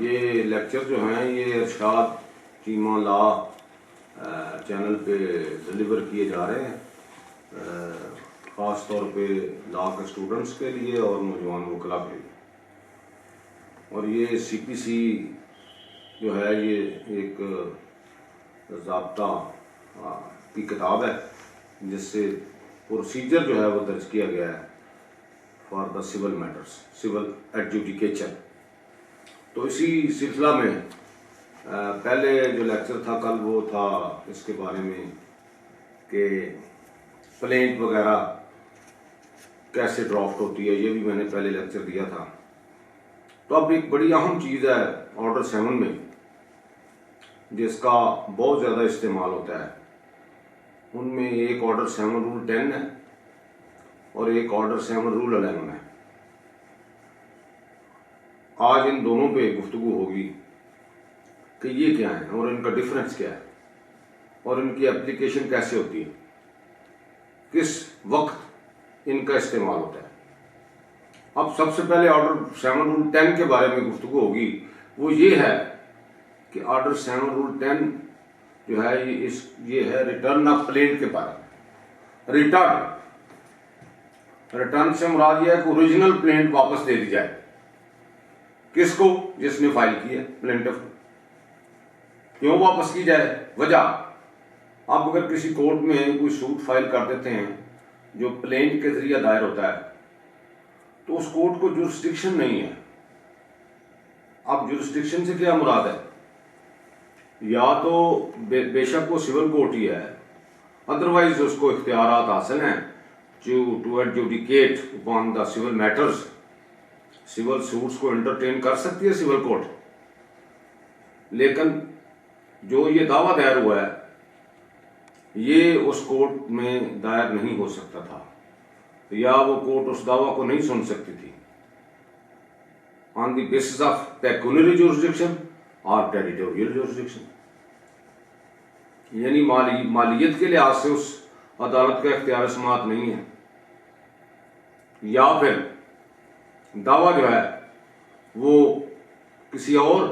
ये लेक्चर जो हैं ये इरशाद चीमा लॉ चैनल पे डिलीवर किए जा रहे हैं, ख़ास तौर पे लॉ के स्टूडेंट्स के लिए और नौजवान वकला के लिए। और ये सीपीसी जो है ये एक ज़ाब्ता की किताब है जिससे प्रोसीजर जो है वो दर्ज किया गया है for the civil matters, civil adjudication. तो इसी सिलसिला में पहले जो लेक्चर था कल वो था इसके बारे में कि प्लेंट वगैरह कैसे ड्राफ्ट होती है, ये भी मैंने पहले लेक्चर दिया था। तो अब एक बड़ी अहम चीज़ है ऑर्डर 7 में जिसका बहुत ज़्यादा इस्तेमाल होता है। उनमें एक ऑर्डर 7 रूल 10 है और एक ऑर्डर 7 रूल 11 है। आज इन दोनों पे गुफ्तगू होगी कि ये क्या है और इनका डिफरेंस क्या है और इनकी एप्लीकेशन कैसे होती है, किस वक्त इनका इस्तेमाल होता है। अब सबसे पहले ऑर्डर 7 रूल 10 के बारे में गुफ्तगू होगी। वो ये है कि ऑर्डर 7 रूल 10 जो है ये है रिटर्न ऑफ प्लेंट के बारे में। रिटर्न से मुराद ये है कि ओरिजिनल प्लेंट वापस दे दी जाए। किसको? जिसने फाइल की है, प्लेंटिफ को। क्यों वापस की जाए? वजह, आप अगर किसी कोर्ट में कोई सूट फाइल कर देते हैं जो प्लेंट के जरिए दायर होता है तो उस कोर्ट को जुरिस्डिक्शन नहीं है। अब जुरिस्डिक्शन से क्या मुराद है? या तो बेशक वो सिविल कोर्ट ही है, अदरवाइज उसको इख्तियारात हासिल हैं to adjudicate upon the civil matters. Civil suits को एंटरटेन कर सकती है सिविल कोर्ट, लेकिन जो ये दावा दायर हुआ है ये उस कोर्ट में दायर नहीं हो सकता था, या वो कोर्ट उस दावा को नहीं सुन सकती थी on the basis of pecuniary jurisdiction और टेरिटोरियल जुरिस्डिक्शन। यानी मालियत के लिहाज से उस अदालत का इख्तियार समात नहीं है, या फिर दावा जो है वो किसी और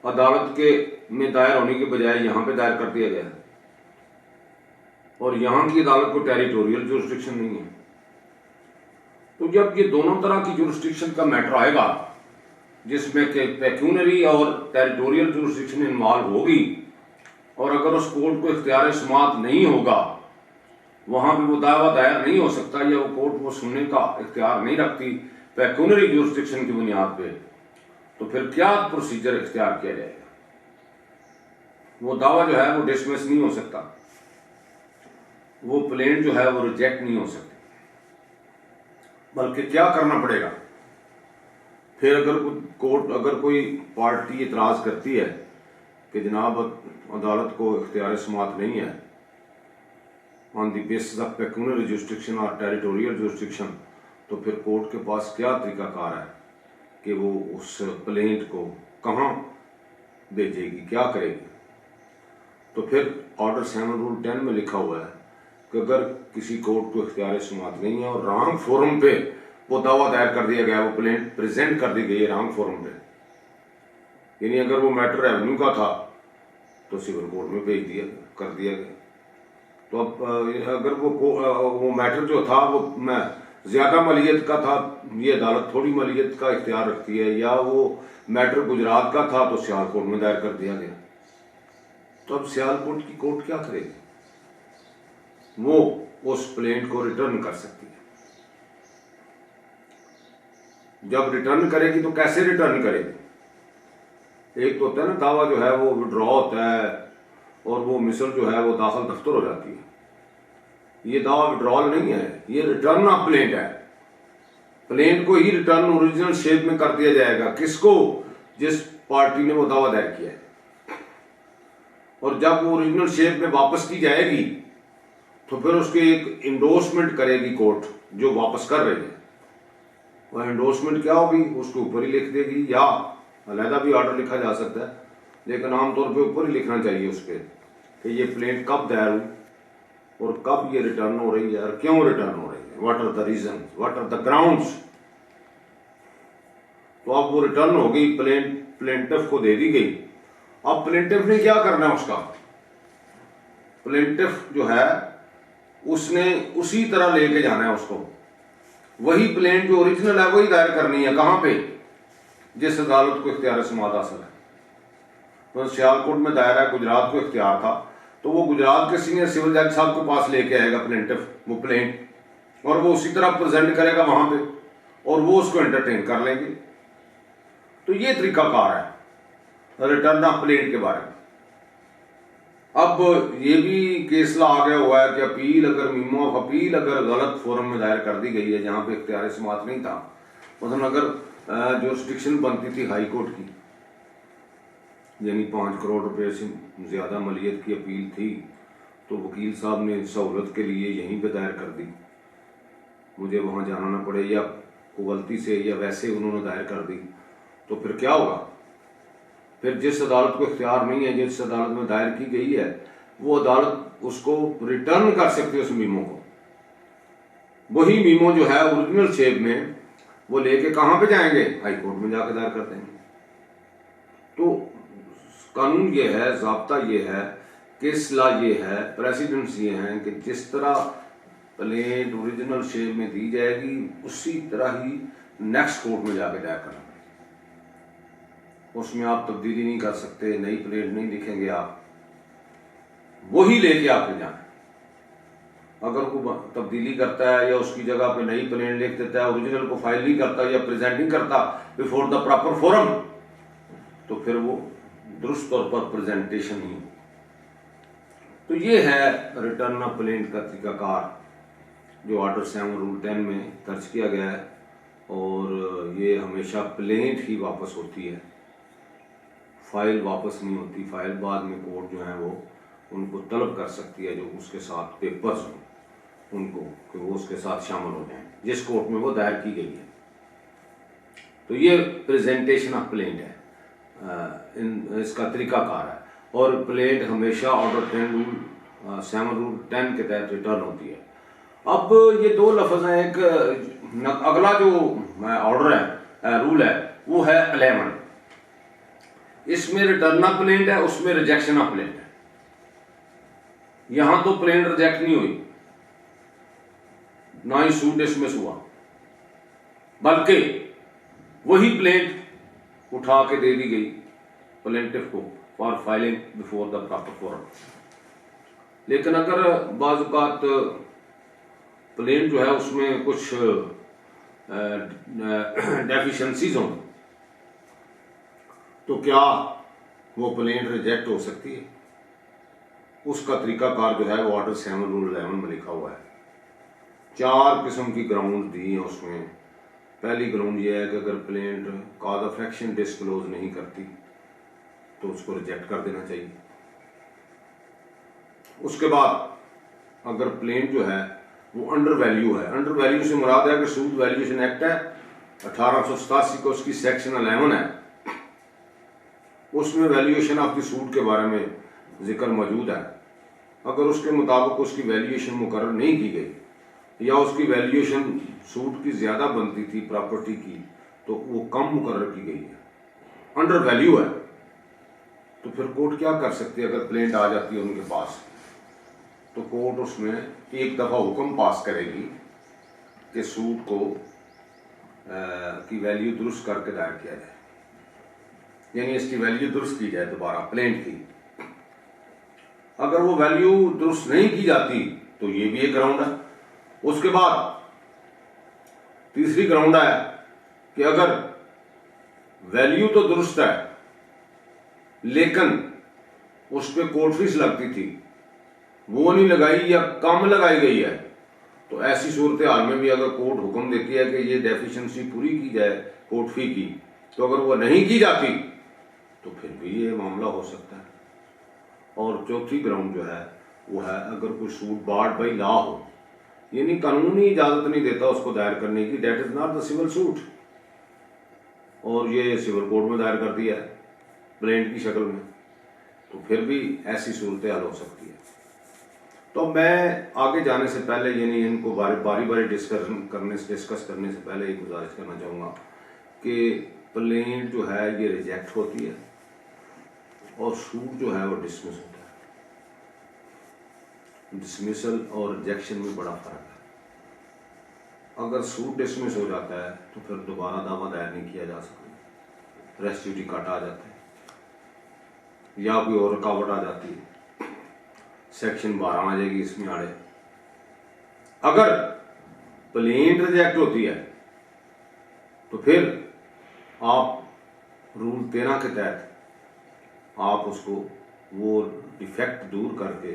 अदालत के में दायर होने के बजाय यहाँ पे दायर कर दिया गया है और यहाँ की अदालत को टेरिटोरियल जुरिस्डिक्शन नहीं है। तो जब ये दोनों तरह की जुरिस्डिक्शन का मैटर आएगा जिसमें कि पेक्यूनरी और टेरिटोरियल जुरिस्डिक्शन इन्वॉल्व होगी, और अगर उस कोर्ट को इख्तियार समात नहीं होगा, वहां पे वो दावा दायर नहीं हो सकता, या वो कोर्ट वो सुनने का इख्तियार नहीं रखती पेक्यूनरी जुरिस्डिक्शन की बुनियाद पे, तो फिर क्या प्रोसीजर इख्तियार किया जाएगा? वो दावा जो है वो डिसमिस नहीं हो सकता, वो प्लेंट जो है वो रिजेक्ट नहीं हो सकती, बल्कि क्या करना पड़ेगा फिर? अगर कोई पार्टी इतराज करती है कि जनाब अदालत को इख्तियार समात नहीं है on the basis of pecuniary jurisdiction और टेरिटोरियल जुरिस्डिक्शन, तो फिर कोर्ट के पास क्या तरीकाकार है कि वो उस प्लेंट को कहाँ भेजेगी, क्या करेगी? तो फिर ऑर्डर 7 रूल 10 में लिखा हुआ है कि अगर किसी कोर्ट को इख्तियार समात नहीं है और रॉन्ग फोरम पे वो दावा दायर कर दिया गया, वो प्लेंट प्रेजेंट कर दी गई है रॉन्ग फोरम पे, यानी अगर वो मैटर रेवेन्यू का था तो सिविल कोर्ट में भेज दिया कर दिया गया। तो अब अगर वो मैटर जो था वो ज्यादा मलियत का था, ये अदालत थोड़ी मलियत का इख्तियार रखती है, या वो मैटर गुजरात का था तो सियालकोट में दायर कर दिया गया। तो अब सियालकोट की कोर्ट क्या करेगी? वो उस प्लेंट को रिटर्न कर सकती है। जब रिटर्न करेगी तो कैसे रिटर्न करेगी? एक तो होता है ना दावा जो है वो विड्रॉ होता है और वो मिसल जो है वो दाखिल दफ्तर हो जाती है। ये दावा विड्रॉल नहीं है, ये रिटर्न ऑफ प्लेंट है। प्लेंट को ही रिटर्न ओरिजिनल शेप में कर दिया जाएगा। किसको? जिस पार्टी ने वो दावा दायर किया है। और जब वो ओरिजिनल शेप में वापस की जाएगी तो फिर उसके एक इंडोर्समेंट करेगी कोर्ट जो वापस कर रही है। वह इंडोर्समेंट क्या होगी उसके ऊपर ही लिख देगी, या अलहदा भी ऑर्डर लिखा जा सकता है, लेकिन आमतौर पे ऊपर ही लिखना चाहिए उसके कि ये प्लेंट कब दायर हुई और कब ये रिटर्न हो रही है और क्यों रिटर्न हो रही है, what are the reason, what are the grounds. तो अब वो रिटर्न हो गई प्लेंट प्लेंटिफ को दे दी गई। अब प्लेंटिफ ने क्या करना है, उसका प्लेंटिफ जो है उसने उसी तरह लेके जाना है उसको, वही प्लेंट जो ओरिजिनल है वही दायर करनी है। कहां पे? जिस अदालत को इख्तियार समाअत हासिल है। तो सियालकोट में दायरा है, गुजरात को इख्तियार था, तो वो गुजरात के सीनियर सिविल जज साहब के पास लेके आएगा प्लेंटिफ वो प्लेंट, और वो उसी तरह प्रेजेंट करेगा वहां पे, और वो उसको एंटरटेन कर लेंगे। तो ये तरीकाकार है रिटर्न ऑफ प्लेंट के बारे में। अब ये भी केसला आ गया हुआ है कि अपील अगर मीमो ऑफ अपील अगर गलत फोरम में दायर कर दी गई है जहां पे इख्तियार समाअत नहीं था, मतलब अगर जुरिस्डिक्शन बनती थी हाई कोर्ट की, यानी 5 करोड़ रुपए से ज्यादा मलियत की अपील थी, तो वकील साहब ने सहूलत के लिए यहीं पे दायर कर दी, मुझे वहां जाना ना पड़े, या गलती से या वैसे उन्होंने दायर कर दी, तो फिर क्या होगा? फिर जिस अदालत को इख्तियार नहीं है, जिस अदालत में दायर की गई है, वो अदालत उसको रिटर्न कर सकती है उस मीमो को। वही मीमो जो है ओरिजिनल शेप में वो लेके कहां पे जाएंगे? हाई कोर्ट में जाकर दायर कर देंगे। तो कानून ये है, ज़ाब्ता ये है, केसला ये है, प्रेसिडेंट्स ये हैं कि जिस तरह प्लेंट ओरिजिनल शेप में दी जाएगी उसी तरह ही नेक्स्ट कोर्ट में जाके दायर करना, उसमें आप तब्दीली नहीं कर सकते, नई प्लेट नहीं लिखेंगे आप, वही लेके आपने जाना। अगर कोई तब्दीली करता है या उसकी जगह पे नई प्लेट लिख देता है, ओरिजिनल को फाइल नहीं करता या प्रेजेंट नहीं करता बिफोर द प्रॉपर फोरम, तो फिर वो दुरुस्त तौर पर प्रेजेंटेशन ही। तो ये है रिटर्न ऑफ प्लेंट का तरीकाकार जो ऑर्डर 7 रूल 10 में दर्ज किया गया है, और ये हमेशा प्लेंट ही वापस होती है, फाइल वापस नहीं होती। फाइल बाद में कोर्ट जो है वो उनको तलब कर सकती है, जो उसके साथ पेपर्स हों उनको, कि वो उसके साथ शामिल हो जाएं जिस कोर्ट में वो दायर की गई है। तो ये प्रेजेंटेशन ऑफ प्लेंट है, इसका तरीकाकार है, और प्लेंट हमेशा ऑर्डर 7 रूल 10 के तहत रिटर्न होती है। अब ये दो लफ्ज हैं, एक अगला जो ऑर्डर है, रूल है, वो है 11। इसमें रिटर्न ऑफ प्लेंट है, उसमें रिजेक्शन ऑफ प्लेंट है। यहां तो प्लेंट रिजेक्ट नहीं हुई, ना ही सूट डिसमिस हुआ, बल्कि वही प्लेंट उठा के दे दी गई प्लेंटिफ को for filing before the proper forum. लेकिन अगर बाज़ औक़ात प्लेंट जो है उसमें कुछ डेफिशिएंसीज हों, तो क्या वो प्लेंट रिजेक्ट हो सकती है? उसका तरीकाकार जो है वो ऑर्डर 7 रूल 11 में लिखा हुआ है। 4 किस्म की ग्राउंड दी है उसमें। पहली ग्राउंड ये है कि अगर plaint cause of action disclose नहीं करती तो उसको रिजेक्ट कर देना चाहिए। उसके बाद अगर प्लेंट जो है वो अंडर वैल्यू है, अंडर वैल्यू से मुराद है कि सूद वैल्यूएशन एक्ट है 1887 को, उसकी सेक्शन 11 है, उसमें वैल्यूएशन ऑफ द सूट के बारे में जिक्र मौजूद है। अगर उसके मुताबिक उसकी वैल्यूएशन मुकर्रर नहीं की गई या उसकी वैल्यूएशन सूट की ज़्यादा बनती थी प्रॉपर्टी की, तो वो कम मुकर्रर की गई है, अंडर वैल्यू है, तो फिर कोर्ट क्या कर सकती है? अगर प्लेंट आ जाती है उनके पास, तो कोर्ट उसमें एक दफ़ा हुक्म पास करेगी कि सूट को की वैल्यू दुरुस्त करके दायर किया जाए, यानी इसकी वैल्यू दुरुस्त की जाए दोबारा प्लेंट की। अगर वो वैल्यू दुरुस्त नहीं की जाती तो ये भी एक ग्राउंड है। उसके बाद तीसरी ग्राउंड है कि अगर वैल्यू तो दुरुस्त है लेकिन उस पर कोर्ट फीस लगती थी, वो नहीं लगाई या कम लगाई गई है, तो ऐसी सूरत हाल में भी अगर कोर्ट हुक्म देती है कि ये डेफिशिएंसी पूरी की जाए कोर्ट फी की, तो अगर वो नहीं की जाती तो फिर भी ये मामला हो सकता है। और चौथी ग्राउंड जो है वो है अगर कोई सूट बार्ड बाई लॉ हो, यानी कानूनी इजाजत नहीं देता उसको दायर करने की, that is not the civil suit, और ये सिविल कोर्ट में दायर कर दिया है प्लेंट की शक्ल में, तो फिर भी ऐसी सूरत हाल हो सकती है। तो मैं आगे जाने से पहले, यानी इनको बारी बारी डिस्कस करने से पहले एक गुजारिश करना चाहूँगा कि प्लेंट जो है ये रिजेक्ट होती है और सूट जो है वो डिसमिस होता है। डिसमिसल और रिजेक्शन में बड़ा फर्क है। अगर सूट डिसमिस हो जाता है तो फिर दोबारा दावा दायर नहीं किया जा सकता, रेस्टिट्यूटी कट आ जाता है या कोई और रुकावट आ जाती है, सेक्शन 12 आ जाएगी इसमें आड़े। अगर प्लेंट रिजेक्ट होती है तो फिर आप रूल 13 के तहत आप उसको वो डिफेक्ट दूर करके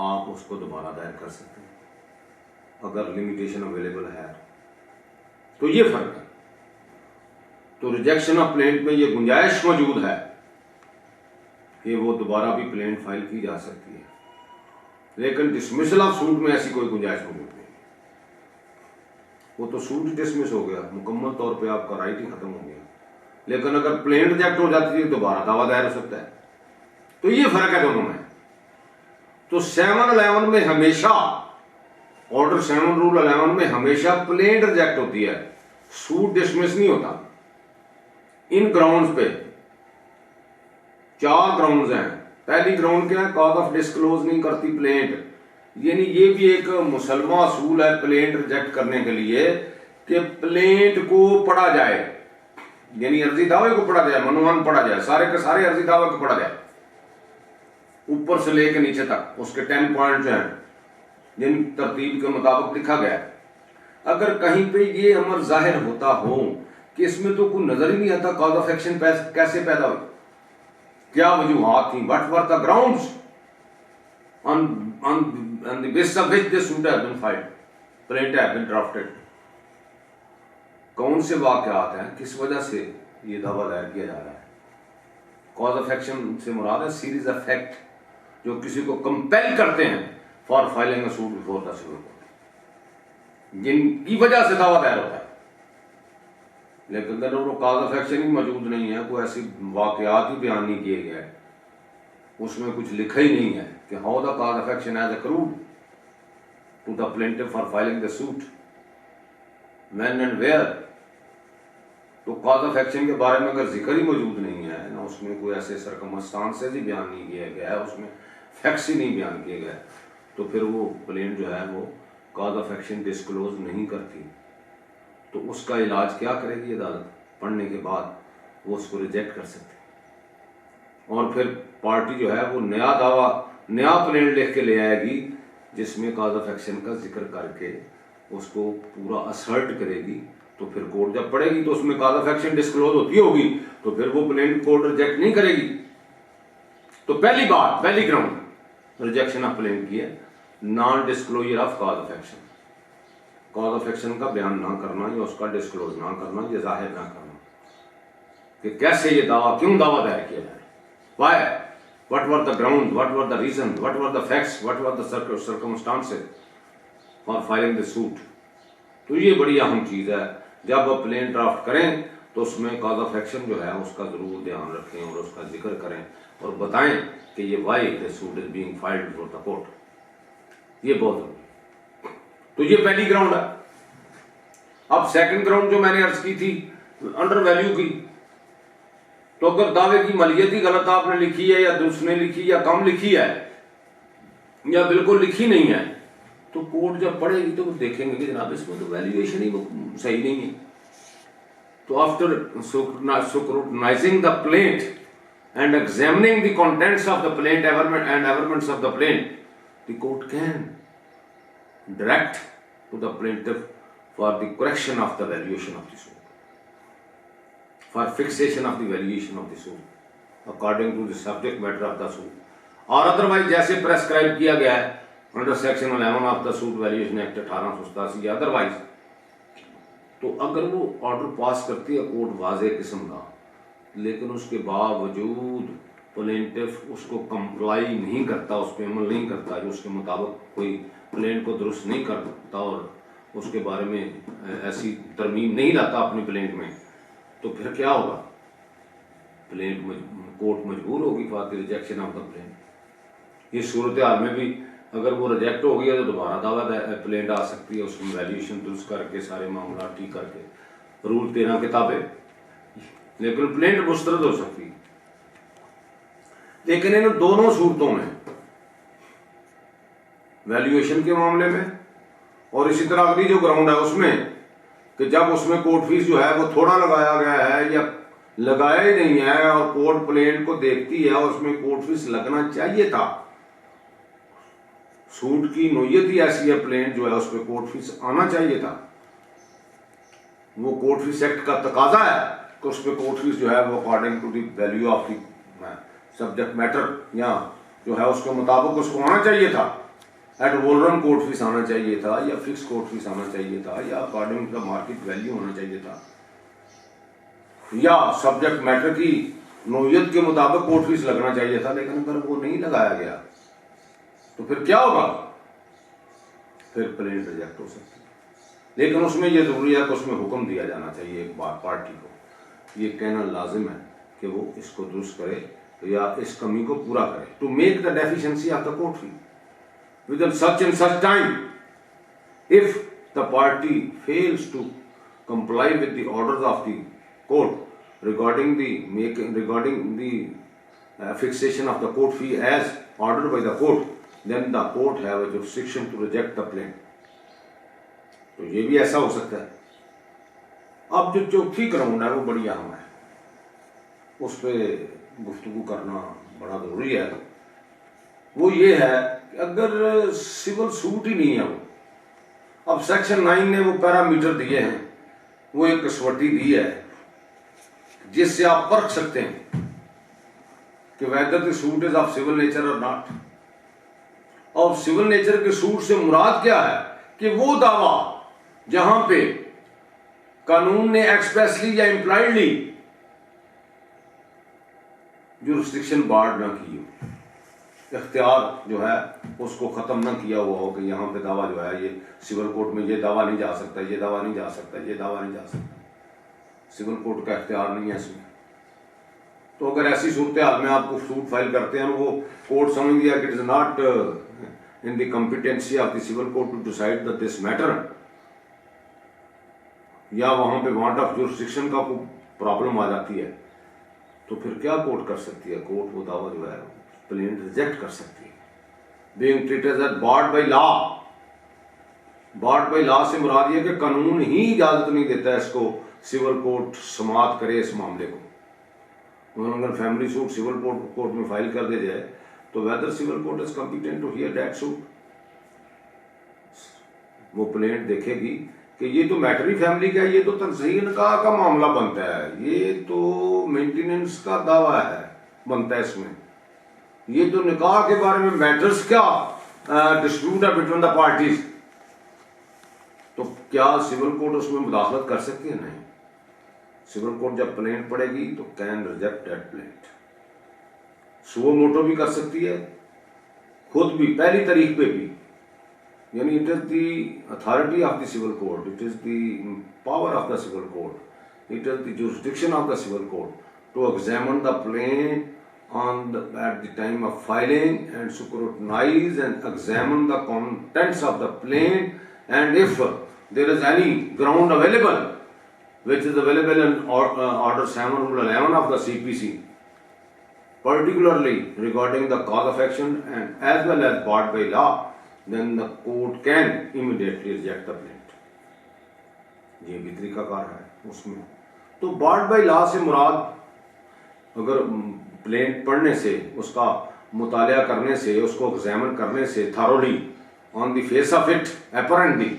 आप उसको दोबारा दायर कर सकते हैं अगर लिमिटेशन अवेलेबल है। तो ये फर्क है। तो रिजेक्शन ऑफ प्लेंट में ये गुंजाइश मौजूद है कि वो दोबारा भी प्लेंट फाइल की जा सकती है, लेकिन डिसमिसल ऑफ सूट में ऐसी कोई गुंजाइश मौजूद नहीं। वो तो सूट डिसमिस हो गया, मुकम्मल तौर पे आपका राइट ही खत्म हो गया, लेकिन अगर प्लेन रिजेक्ट हो जाती है दोबारा दावा दायर हो सकता है। तो ये फर्क है दोनों में। तो 711 में हमेशा, ऑर्डर 7 रूल 11 में हमेशा प्लेन रिजेक्ट होती है, सूट डिसमिस नहीं होता। इन ग्राउंड्स पे 4 ग्राउंड्स हैं। पहली ग्राउंड क्या है, कॉज ऑफ डिस्क्लोज नहीं करती प्लेंट, यानी ये भी एक मुसलमान असूल है प्लेंट रिजेक्ट करने के लिए कि प्लेंट को पढ़ा जाए, यानी अर्जी दावे को पढ़ा जाए, मनोमान पढ़ा जाए, सारे के सारे अर्जी दावे को पढ़ा जाए ऊपर से लेकर नीचे तक। उसके 10 पॉइंट हैं जिन तरतीब के मुताबिक लिखा गया है। अगर कहीं पे ये अमर जाहिर होता हो कि इसमें तो कोई नजर ही नहीं आता कॉज ऑफ एक्शन कैसे पैदा हुई, क्या वजूहात थी, what were the grounds on the basis of which this suit has been filed, plaint has been drafted, कौन से वाकयात हैं, किस वजह से ये दावा दायर किया जा रहा है। कॉज ऑफ एक्शन से मुराद है सीरीज ऑफ फैक्ट जो किसी को कंपेल करते हैं for filing a suit before the civil court, जिनकी वजह से दावा दायर होता है। लेकिन अगर वो कॉज ऑफ एक्शन ही मौजूद नहीं है, कोई ऐसी वाकयात ही बयान नहीं किए गए, उसमें कुछ लिखा ही नहीं है कि how the cause of action has accrued to the plaintiff for filing the suit, when and where. तो कॉज ऑफ एक्शन के बारे में अगर जिक्र ही मौजूद नहीं है ना, उसमें कोई ऐसे सर्कमस्टांसेस ही बयान नहीं किया गया है, उसमें फैक्ट्स ही नहीं बयान किए गए, तो फिर वो प्लेंट जो है वो कॉज ऑफ एक्शन डिस्क्लोज नहीं करती। तो उसका इलाज क्या करेगी अदालत, पढ़ने के बाद वो उसको रिजेक्ट कर सकती है और फिर पार्टी जो है वो नया दावा, नया प्लेंट लिख के ले आएगी जिसमें कॉज ऑफ एक्शन का जिक्र करके उसको पूरा असर्ट करेगी। तो फिर कोर्ट जब पढ़ेगी तो उसमें कॉज ऑफ एक्शन डिस्क्लोज होती होगी, तो फिर वो प्लेंट कोर्ट रिजेक्ट नहीं करेगी। तो पहली बात, पहली ग्राउंड रिजेक्शन ऑफ प्लेंट की है non disclosure of cause of action. Cause of action का बयान ना करना या उसका डिस्क्लोज ना करना, ये जाहिर ना करना कि कैसे ये दावा, क्यों दावा दायर किया जाए, why, what were the grounds, what were the reasons, what were the facts, what were the circumstances for filing the suit। तो ये बड़ी अहम चीज है। जब आप प्लेन ड्राफ्ट करें तो उसमें कॉज ऑफ एक्शन जो है उसका जरूर ध्यान रखें और उसका जिक्र करें और बताएं कि ये why the suit is being filed before the court, ये बहुत जरूरी। तो ये पहली ग्राउंड है। अब सेकंड ग्राउंड जो मैंने अर्ज की थी अंडर वैल्यू की, तो अगर दावे की मलियत ही गलत आपने लिखी है या दूसरे लिखी या कम लिखी है या बिल्कुल लिखी नहीं है, तो कोर्ट जब पढ़ेगी तो वो देखेंगे कि जनाब इसमें तो वैल्यूएशन ही सही नहीं है। तो after scrutinizing the plaint and examining the contents of the plaint and averments of the plaint, the court can direct to the plaintiff for the correction of the valuation of the suit, for fixation of the valuation of the suit according to the subject matter of the suit, और otherwise जैसे prescribe किया गया है under section 11 of the suit valuation act 1887 या otherwise. तो अगर वो order pass करती है कोर्ट वाज़े किस्म का, लेकिन उसके बावजूद प्लेंटिफ उसको कंप्लाई नहीं करता, उस पर अमल नहीं करता, जो उसके मुताबिक कोई प्लेंट को दुरुस्त नहीं करता और उसके बारे में ऐसी तरमीम नहीं लाता अपनी प्लेंट में, तो फिर क्या होगा, प्लेंट कोर्ट मजबूर होगी for the rejection of the plaint. ये सूरत हाल में भी अगर वो रिजेक्ट हो गया तो दोबारा दावा प्लेंट आ सकती है, उसमें वैल्यूएशन दुरुस्त करके सारे मामला ठीक करके रूल 13 किताबें लेकिन प्लेंट मुस्तरद हो सकती है। लेकिन इन दोनों सूरतों में, वैल्यूएशन के मामले में और इसी तरह अगली जो ग्राउंड है उसमें, कि जब उसमें कोर्ट फीस जो है वो थोड़ा लगाया गया है या लगाया ही नहीं है और कोर्ट प्लेंट को देखती है और उसमें कोर्ट फीस लगना चाहिए था, सूट की नोयत ही ऐसी है, प्लेंट जो है उस पर कोर्ट फीस आना चाहिए था, वो कोर्ट फीस एक्ट का तकाजा है कि उस पर कोर्ट फीस जो है वो according to the value of the subject matter या जो है उसके मुताबिक उसको आना चाहिए था। एट वोलरम कोर्ट फीस आना चाहिए था या फिक्स कोर्ट फीस आना चाहिए था या according to the market value होना चाहिए था या सब्जेक्ट मैटर की नोयत के मुताबिक कोर्ट फीस लगना चाहिए था। लेकिन अगर वो नहीं लगाया गया तो फिर क्या होगा? फिर प्लेंट रिजेक्ट हो सकती है। लेकिन उसमें यह जरूरी है कि उसमें हुक्म दिया जाना चाहिए एक बार पार्टी को, ये कहना लाजिम है कि वो इसको दुरुस्त करे या इस कमी को पूरा करे, to make the deficiency of the court fee within such and such time. If the party fails to comply with the orders of the court regarding the fixation of the court fee as ordered by the court, then the court have a jurisdiction to reject the claim. तो ये भी ऐसा हो सकता है। अब जो चौथी ग्राउंड है वो बड़ी अहम है, उस पर गुफ्तगू करना बड़ा जरूरी है। वो ये है कि अगर सिविल सूट ही नहीं है वो, अब सेक्शन 9 ने वो पैरामीटर दिए हैं, वो एक कसवटी दी है जिससे आप परख सकते हैं कि whether the suit is of civil nature और नॉट। और सिविल नेचर के सूट से मुराद क्या है कि वो दावा जहां पे कानून ने एक्सप्रेसली या इंप्लाइडली जुरिस्डिक्शन बार्ड ना की हो, इख्तियार जो है उसको ख़त्म ना किया हुआ हो कि यहाँ पे दावा जो है ये सिविल कोर्ट में ये दावा नहीं जा सकता, ये दावा नहीं जा सकता, ये दावा नहीं जा सकता, सिविल कोर्ट का इख्तियार नहीं है इसमें। तो अगर ऐसी सूरत हाल में आपको सूट फाइल करते हैं, वो कोर्ट समझ गया कि it is not in the competency of the civil court to decide this matter, या वहां पे वांट ऑफ जुरिस्डिक्शन का प्रॉब्लम आ जाती है, तो फिर क्या कोर्ट कर सकती है? कोर्ट वो दावा जो है प्लेंट रिजेक्ट कर सकती है। Being treated as barred by law, barred by law से मुराद ये कि कानून ही इजाजत नहीं देता इसको सिविल कोर्ट समाअत करे इस मामले को। अगर फैमिली सूट सिविल कोर्ट में फाइल कर दे जाए तो whether civil court is competent to hear that suit, वो प्लेंट देखेगी कि ये तो मैटर ही फैमिली का, ये तो तनसीह निकाह का मामला बनता है, ये तो मेंटेनेंस का दावा है बनता है इसमें, ये तो निकाह के बारे में मैटर्स क्या डिस्प्यूट है बिटवीन द पार्टीज, तो क्या सिविल कोर्ट उसमें मुदाखलत कर सकती है? नहीं। सिविल कोर्ट जब प्लेंट पड़ेगी तो can reject that plaint. Suo motu भी कर सकती है, खुद भी पहली तारीख पे भी, यानी it is the authority of the civil court, it is the power of the civil court, it is the jurisdiction of the civil court to examine the plaint at the time of filing and scrutinize and examine the contents of the plaint, and if there is any ground available which is available in order 7 rule 11 of the CPC, particularly regarding the cause of action and as well as barred by law, then the court can immediately reject the plaint. ये भी तरीकाकार है उसमें। तो board by law से मुराद अगर plaint पढ़ने से, उसका मुतालिया करने से, उसको एग्जामिन करने से thoroughly on the face of it apparently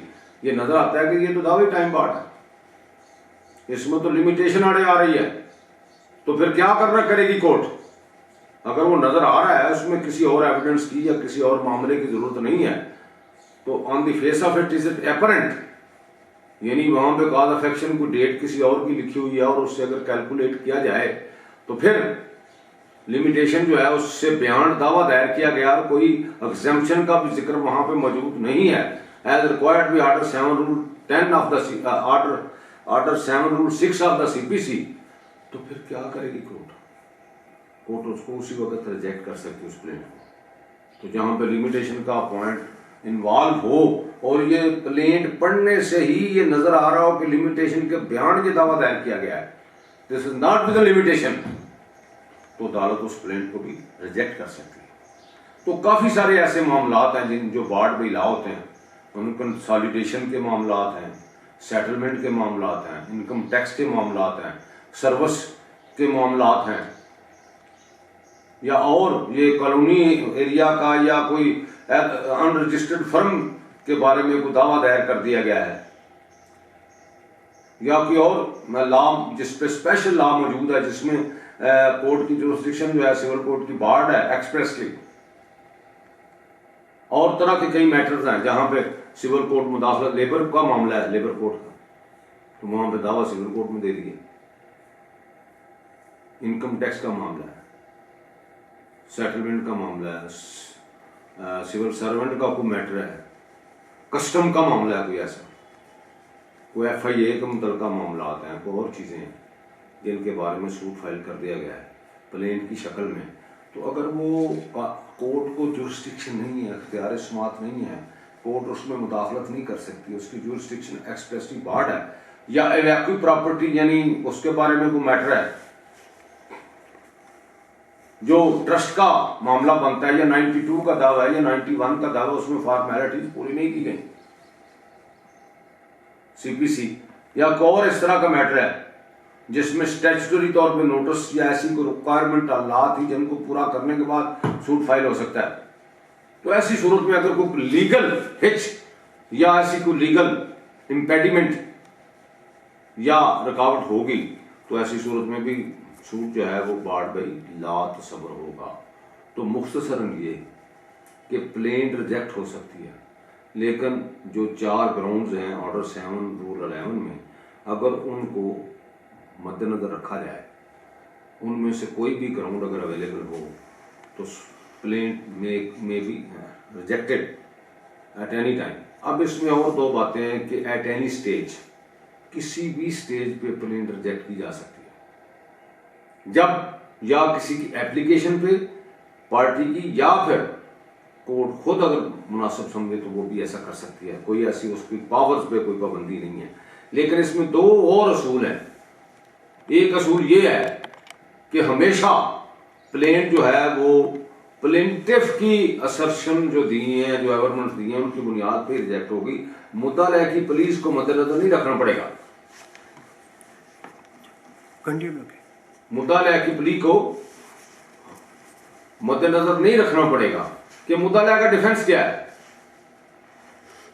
ये नजर आता है कि ये तो दावे टाइम बार्ड है, इसमें तो लिमिटेशन आड़े आ रही है, तो फिर क्या करना करेगी कोर्ट? अगर वो नजर आ रहा है उसमें किसी और एविडेंस की या किसी और मामले की जरूरत नहीं है, तो on the face of it is it apparent, यानी वहां पे कॉज ऑफ एक्शन को डेट किसी और की लिखी हुई है और उससे अगर कैलकुलेट किया जाए तो फिर लिमिटेशन जो है उससे बयान दावा दायर किया गया, कोई एग्जेम्पशन का भी जिक्र वहां पे मौजूद नहीं है, as required by order 7 rule 10 of the order 7 rule 6 of the CPC, तो फिर क्या करेगी कोर्ट? कोर्ट उसको उसी वक्त रिजेक्ट कर सकती है उस प्लेंट को। तो जहां पे लिमिटेशन का पॉइंट इन्वॉल्व हो और ये प्लेंट पढ़ने से ही ये नजर आ रहा हो कि लिमिटेशन के बयान ये दावा दायर किया गया है, this is not with limitation, तो अदालत उस प्लेंट को भी रिजेक्ट कर सकती है। तो काफ़ी सारे ऐसे मामलात हैं जिन जो बाढ़ में इला होते हैं, उन कंसोलिडेशन के मामलात हैं, सेटलमेंट के मामलात हैं, इनकम टैक्स के मामलात हैं, सर्विस के मामलात हैं, या और ये कॉलोनी एरिया का या कोई अनरजिस्टर्ड फर्म के बारे में कोई दावा दायर कर दिया गया है, या कोई और लॉ जिस पे स्पेशल लॉ मौजूद है जिसमें कोर्ट की जुरिस्डिक्शन जो है सिविल कोर्ट की बार्ड है एक्सप्रेसली, और तरह के कई मैटर्स हैं जहां पे सिविल कोर्ट मुदाखलत, लेबर का मामला है लेबर कोर्ट का, तो वहां पे दावा सिविल कोर्ट में दे दिए। इनकम टैक्स का मामला है, सेटलमेंट का मामला है, सिविल सर्वेंट का कोई मैटर है, कस्टम का मामला है, कोई ऐसा कोई FIA का मुतलका मामला आता है, कोई और चीज़ें हैं जिनके बारे में सूट फाइल कर दिया गया है प्लेन की शक्ल में, तो अगर वो कोर्ट को जुरिस्डिक्शन नहीं है, इख्तियार समात नहीं है, कोर्ट उसमें मुदाखलत नहीं कर सकती, उसकी जुरिस्डिक्शन एक्सप्रेसली बार्ड है, या इवैक्यू प्रॉपर्टी यानी उसके बारे में कोई मैटर है जो ट्रस्ट का मामला बनता है, या 92 का दावा है या 91 का दावा, उसमें फॉर्मेलिटीज पूरी नहीं की गई, CPC या कोई और इस तरह का मैटर है जिसमें स्टैट्यूटरी तौर पे नोटिस या ऐसी कोई रिक्वायरमेंट ला थी जिनको पूरा करने के बाद सूट फाइल हो सकता है, तो ऐसी सूरत में अगर कोई लीगल हिच या ऐसी कोई लीगल इम्पेडिमेंट या रुकावट होगी, तो ऐसी सूरत में भी सूट जो है वो बाढ़ भाई ला तसव्वुर होगा। तो मुख्तसरन ये कि प्लेन रिजेक्ट हो सकती है, लेकिन जो 4 ग्राउंड्स हैं ऑर्डर 7 रूल 11 में, अगर उनको मद्देनजर रखा जाए, उनमें से कोई भी ग्राउंड अगर अवेलेबल हो तो प्लेन में भी रिजेक्टेड एट एनी टाइम। अब इसमें और 2 बातें हैं कि एट एनी स्टेज, किसी भी स्टेज पे प्लेन रिजेक्ट की जा सकती है, जब या किसी की एप्लीकेशन पे पार्टी की, या फिर कोर्ट खुद अगर मुनासिब समझे तो वो भी ऐसा कर सकती है, कोई ऐसी उसकी पावर्स पे कोई पाबंदी नहीं है। लेकिन इसमें 2 और असूल हैं। एक असूल ये है कि हमेशा प्लेन जो है वो प्लेंटिफ की असर्शन जो दी हैं, जो एवर्मेंट्स दी हैं, उनकी बुनियाद पे रिजेक्ट होगी। मुद्दा की पुलिस को मद्देनजर नहीं रखना पड़ेगा, मुद्दा की पुलिस को मद्देनजर नहीं रखना पड़ेगा कि मुद्दा का डिफेंस क्या है,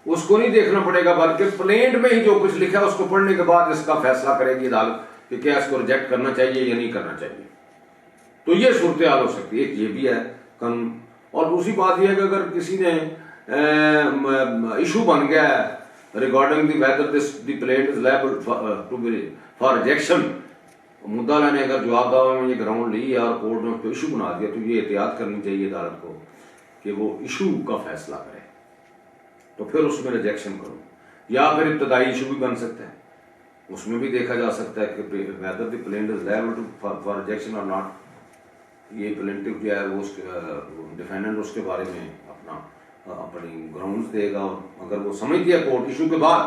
उसको नहीं देखना पड़ेगा, बल्कि प्लेंट में ही जो कुछ लिखा है उसको पढ़ने के बाद इसका फैसला करेगी अदालत कि क्या इसको रिजेक्ट करना चाहिए या नहीं करना चाहिए। तो ये सूरत हाल हो सकती है, एक ये भी है कानून। और दूसरी बात यह है कि अगर किसी ने इशू बन गया है regarding whether the plaint is liable to be for rejection, मुद्दा ने अगर जवाब दावा में ये ग्राउंड ली और कोर्ट ने उसको इशू बना दिया, तो ये एहतियात करनी चाहिए अदालत को कि वो इशू का फैसला करे, तो फिर उसमें रिजेक्शन करो। या फिर इब्तदाई इशू भी बन सकता है, उसमें भी देखा जा सकता है कि whether the plaint is liable to for rejection और नॉट। ये प्लेंटिव जो है वो उसके डिफेंडेंट उसके बारे में अपनी ग्राउंड्स देगा, और अगर वो समझ गया कोर्ट इशू के बाद,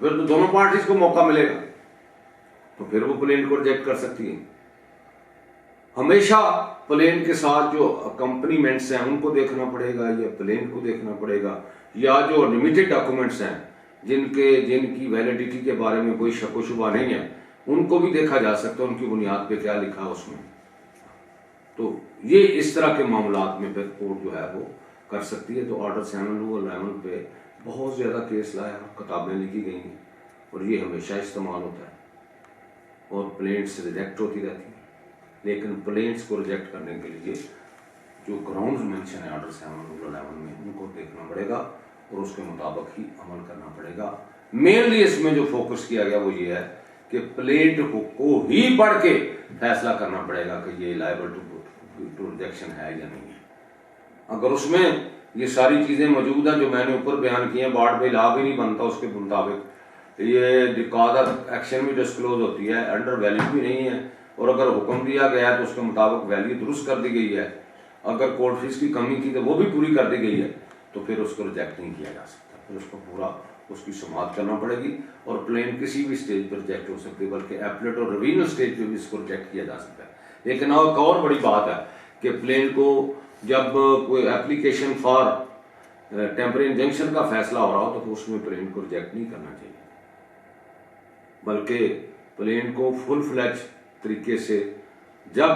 फिर तो दोनों पार्टीज को मौका मिलेगा, तो फिर वो प्लेन को रिजेक्ट कर सकती है। हमेशा प्लेन के साथ जो अकम्पनीमेंट्स हैं उनको देखना पड़ेगा, या प्लेन को देखना पड़ेगा, या जो लिमिटेड डॉक्यूमेंट्स हैं जिनकी वैलिडिटी के बारे में कोई शक व शुबा नहीं है, उनको भी देखा जा सकता है, उनकी बुनियाद पे क्या लिखा है उसमें। तो ये इस तरह के मामलात में फिर कोर्ट जो है वो कर सकती है। तो ऑर्डर 7 रूल 11 पे बहुत ज़्यादा केस लाया, किताबें लिखी गई हैं, और ये हमेशा इस्तेमाल होता है, और प्लेंट्स रिजेक्ट होती रहती हैं। लेकिन प्लेंट्स को रिजेक्ट करने के लिए जो ग्राउंड्स मेंशन है ऑर्डर 7 रूल 11 में, उनको देखना पड़ेगा और उसके मुताबिक ही अमल करना पड़ेगा। मेनली इसमें जो फोकस किया गया वो ये है कि प्लेंट को ही पढ़ के फैसला करना पड़ेगा कि ये लायबल टू रिजेक्शन है या नहीं है। अगर उसमें ये सारी चीज़ें मौजूद हैं जो मैंने ऊपर बयान किए हैं, बाढ़ पे ला भी नहीं बनता उसके मुताबिक, ये कॉज ऑफ एक्शन भी डिस्क्लोज होती है, अंडर वैल्यू भी नहीं है, और अगर हुक्म दिया गया है तो उसके मुताबिक वैल्यू दुरुस्त कर दी गई है, अगर कोर्ट फीस की कमी की तो वो भी पूरी कर दी गई है, तो फिर उसको रिजेक्ट नहीं किया जा सकता, फिर उसको पूरा उसकी समाप्त करना पड़ेगी और प्लेन किसी भी स्टेज पर रिजेक्ट हो सकती है, बल्कि एप्लेट और रिवीनल स्टेज पे भी इसको रिजेक्ट किया जा सकता है। लेकिन एक और बड़ी बात है कि प्लेन को जब कोई एप्लीकेशन फॉर टेम्परेरी इंजंक्शन का फैसला हो रहा हो तो उसमें प्लेन को रिजेक्ट नहीं करना चाहिए, बल्कि प्लेन को फुल फ्लैज तरीके से जब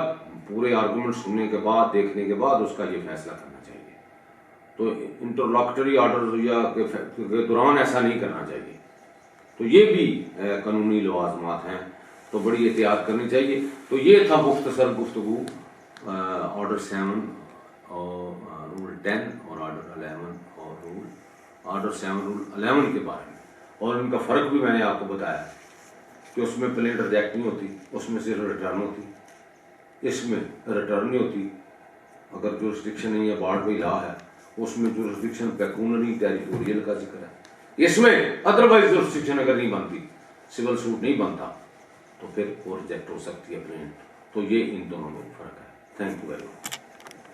पूरे आर्गूमेंट सुनने के बाद, देखने के बाद उसका ये फैसला करना चाहिए। तो इंटरलॉक्टरी ऑर्डर या के दौरान ऐसा नहीं करना चाहिए। तो ये भी कानूनी लवाजमात हैं, तो बड़ी एहतियात करनी चाहिए। तो ये था मुख्तसर गुफ्तगू ऑर्डर 7 और रूल 10 और ऑर्डर 11 और ऑर्डर 7 रूल 11 के बारे में, और इनका फ़र्क भी मैंने आपको बताया कि उसमें प्लेन रिजेक्ट नहीं होती, उसमें सिर्फ रिटर्न होती, इसमें रिटर्न नहीं होती। अगर जुरिस्डिक्शन नहीं है, बार्ड बाई लॉ है, उसमें जुरिस्डिक्शन पेकूनरी टेरिटोरियल का जिक्र है। इसमें अदरवाइज जुरिस्डिक्शन अगर नहीं बनती, सिविल सूट नहीं बनता, तो फिर वो रिजेक्ट हो सकती है प्लेन। तो ये इन दोनों में फ़र्क है। Thank you very much.